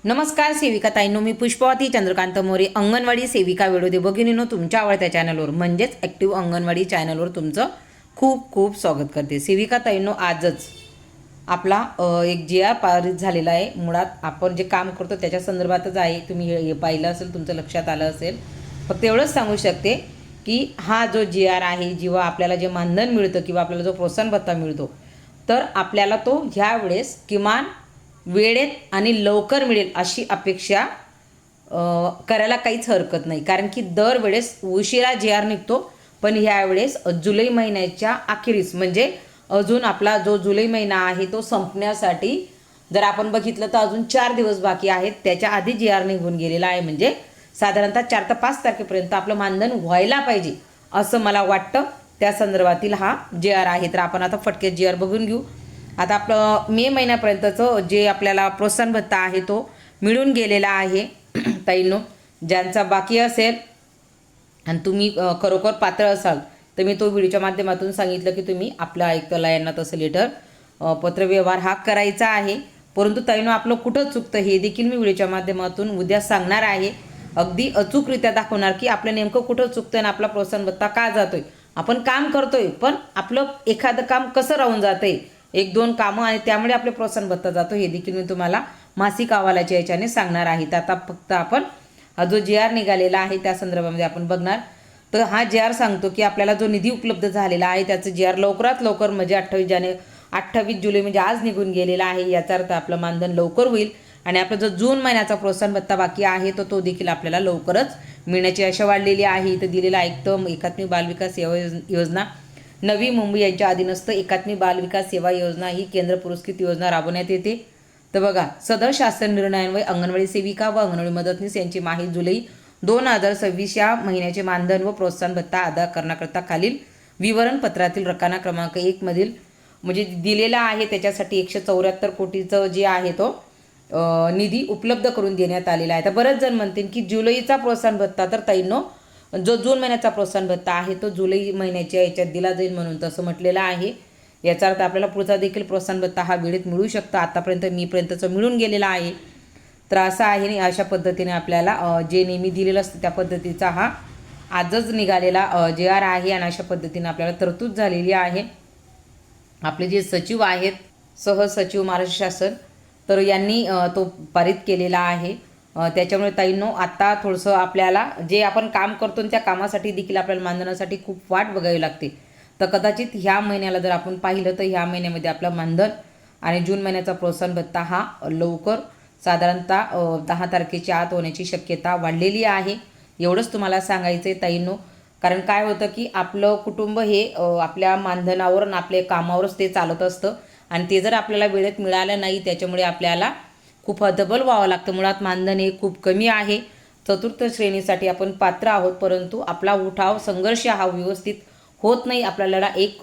नमस्कार सेविका ताईंनो, मी पुष्पावती चंद्रकांत मोरे, अंगणवाडी सेविका व्हिडिओ भगिनीनो तुमच्या आवडत्या चॅनलवर म्हणजेच ॲक्टिव्ह अंगणवाडी चॅनलवर तुमचं खूप खूप स्वागत करते। सेविका ताईंनो, आजच आपला एक GR पारित झालेला आहे। मुळात आपण जे काम करतो त्याच्या संदर्भातच आहे। तुम्ही हे पाहिलं असेल, तुमचं लक्षात आलं असेल। फक्त एवढंच सांगू शकते की हा जो GR आहे, जेव्हा आपल्याला जे मानधन मिळतं किंवा आपल्याला जो प्रोत्साहन भत्ता मिळतो, तर आपल्याला तो ह्या वेळेस किमान वेळेत आणि लवकर मिळेल अशी अपेक्षा करायला काहीच हरकत नाही। कारण की दरवेळेस उशिरा GR निघतो, पण ह्यावेळेस जुलै महिन्याच्या अखेरीस म्हणजे अजून आपला जो जुलै महिना आहे तो संपण्यासाठी जर आपण बघितलं तर अजून 4 दिवस बाकी आहेत। त्याच्या आधी GR निघून गेलेला आहे, म्हणजे साधारणतः 4 ते 5 तारखेपर्यंत आपलं मानधन व्हायला पाहिजे असं मला वाटतं। त्या संदर्भातील हा GR आहे। तर आपण आता फटके GR बघून घेऊ। आता आपलं मे महिन्यापर्यंतचं जे आपल्याला प्रोत्साहन भत्ता आहे तो मिळून गेलेला आहे। ताईंनो, ज्यांचा बाकी असेल आणि तुम्ही खरोखर पात्र असाल तर मी तो व्हिडिओच्या माध्यमातून सांगितलं की तुम्ही आपल्या आयुक्तालयांना तसं लेटर पत्रव्यवहार हा करायचा आहे। परंतु ताईंनो, आपलं कुठं चुकतं हे देखील मी व्हिडिओच्या माध्यमातून उद्या सांगणार आहे। अगदी अचूकरित्या दाखवणार की आपलं नेमकं कुठं चुकतं आणि आपला प्रोत्साहन भत्ता का जातोय। आपण काम करतोय पण आपलं एखादं काम कसं राहून जातंय, 1-2 कामं, आणि त्यामुळे आपले प्रोत्साहन भत्ता जातो, हे देखील मी तुम्हाला मासिक अहवालाच्या याच्याने सांगणार आहे। तर आता फक्त आपण हा जो GR निघालेला आहे त्या संदर्भामध्ये आपण बघणार। तर हा GR सांगतो की आपल्याला जो निधी उपलब्ध झालेला आहे त्याचं GR लवकरात लवकर म्हणजे 28 जुलै म्हणजे आज निघून गेलेला आहे। याचा अर्थ आपलं मानधन लवकर होईल आणि आपला जो जून महिन्याचा प्रोत्साहन भत्ता बाकी आहे तो देखील आपल्याला लवकरच मिळण्याची आशा वाढलेली आहे। इथं दिलेला एकदम एकात्मिक बालविकास सेवा योजना नवी मुंबई यांच्या अधीनस्थ एकात्मिक बालविकास सेवा योजना ही केंद्र पुरस्कृत योजना राबवण्यात येते। तर बघा, सदर शासन निर्णयान्वये अंगणवाडी सेविका व अंगणवाडी मदतनीस यांची माही जुलै 2026 या महिन्याचे मानधन व प्रोत्साहन भत्ता अदा करण्याकरता खालील विवरणपत्रातील रकाना क्रमांक 1 मधील म्हणजे दिलेला आहे त्याच्यासाठी 174 कोटीचं जे आहे तो निधी उपलब्ध करून देण्यात आलेला आहे। तर बरेच जण म्हणतील की जुलैचा प्रोत्साहन भत्ता, तर ताईंनो जो जून महिन्याचा प्रोत्साहन भत्ता आहे तो जुलै महिन्याच्या याच्यात दिला जाईल म्हणून तसं म्हटलेलं आहे। याचा अर्थ आपल्याला पुढचा देखील प्रोत्साहन भत्ता हा वेळेत मिळू शकतो। आतापर्यंत मीपर्यंतचं मिळून गेलेला आहे। तर असं आहे आणि अशा पद्धतीने आपल्याला जे नेहमी दिलेलं असतं त्या पद्धतीचा हा आजच निघालेला GR आहे आणि अशा पद्धतीने आपल्याला तरतूद झालेली आहे। आपले जे सचिव आहेत, सहसचिव महाराष्ट्र शासन, तर यांनी तो पारित केलेला आहे। त्याच्यामुळे ताईंनो, आता थोडंसं आपल्याला जे आपण काम करतो त्या कामासाठी देखील आपल्याला मानधनासाठी खूप वाट बघावी लागते। तर कदाचित ह्या महिन्याला जर आपण पाहिलं तर ह्या महिन्यामध्ये आपलं मानधन आणि जून महिन्याचा प्रोत्साहन भत्ता हा लवकर साधारणतः 10 तारखेच्या आत होण्याची शक्यता वाढलेली आहे। एवढंच तुम्हाला सांगायचं आहे ताईंनो। कारण काय होतं की आपलं कुटुंब हे आपल्या मानधनावर आणि आपल्या कामावरच ते चालत असतं आणि ते जर आपल्याला वेळेत मिळालं नाही त्याच्यामुळे आपल्याला खूप हतबल व्हावं लागतं। मुळात मानधन हे खूप कमी आहे। 4th श्रेणीसाठी आपण पात्र आहोत, परंतु आपला उठाव संघर्ष हा व्यवस्थित होत नाही, आपला लढा एक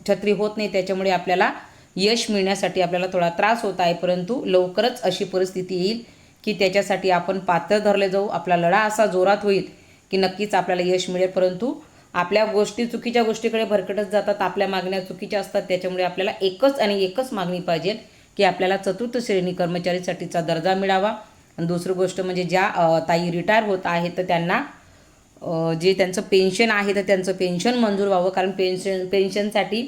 छत्री होत नाही। त्याच्यामुळे आपल्याला यश मिळण्यासाठी आपल्याला थोडा त्रास होत आहे, परंतु लवकरच अशी परिस्थिती येईल की त्याच्यासाठी आपण पात्र धरले जाऊ। आपला लढा असा जोरात होईल की नक्कीच आपल्याला यश मिळेल। परंतु आपल्या गोष्टी चुकीच्या गोष्टीकडे भरकटत जातात, आपल्या मागण्या चुकीच्या असतात। त्याच्यामुळे आपल्याला एकच आणि एकच मागणी पाहिजे की आपल्याला 4th श्रेणी कर्मचारीसाठीचा दर्जा मिळावा। आणि दुसरी गोष्ट म्हणजे ज्या ताई रिटायर होत आहेत तर त्यांना जे त्यांचं पेन्शन आहे तर त्यांचं पेन्शन मंजूर व्हावं। कारण पेन्शनसाठी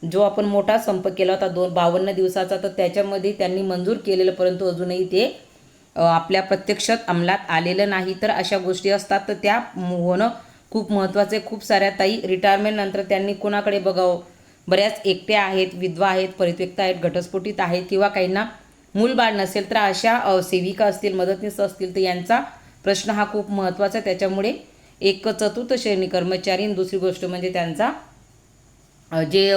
जो आपण मोठा संप केला होता 52 दिवसाचा, तर त्याच्यामध्ये त्यांनी मंजूर केलेलं, परंतु अजूनही ते आपल्या प्रत्यक्षात अंमलात आलेलं नाही। तर अशा गोष्टी असतात, तर त्या होणं खूप महत्त्वाचं आहे। खूप साऱ्या ताई रिटायरमेंट नंतर त्यांनी कोणाकडे बघावं, बऱ्याच एकट्या आहेत, विधवा आहेत, परित्यक्त आहेत, घटस्फोटित आहेत किंवा काहींना मूलबाळ नसेल, तर अशा सेविका असतील, मदतनीस असतील, तर यांचा प्रश्न हा खूप महत्त्वाचा आहे। त्याच्यामुळे एक 4th श्रेणी कर्मचारी आणि दुसरी गोष्ट म्हणजे त्यांचा जे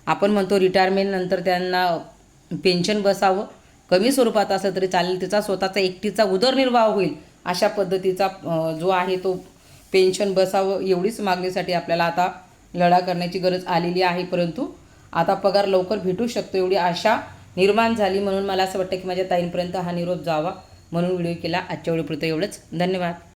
आपण म्हणतो रिटायरमेंट नंतर त्यांना पेन्शन बसावं, कमी स्वरूपात असं तरी चालेल, त्याचा स्वतःचा एकटीचा उदरनिर्वाह होईल अशा पद्धतीचा जो आहे तो पेन्शन बसावं, एवढीच मागणीसाठी आपल्याला आता लढा करण्याची गरज आलेली आहे। परंतु आता पगार लवकर भेटू शकतो एवढी आशा निर्माण झाली, म्हणून मला असं वाटतं की माझ्या ताईंपर्यंत हा निरोप जावा, म्हणून व्हिडिओ केला। आजच्या व्हिडिओपुरतं एवढंच, धन्यवाद।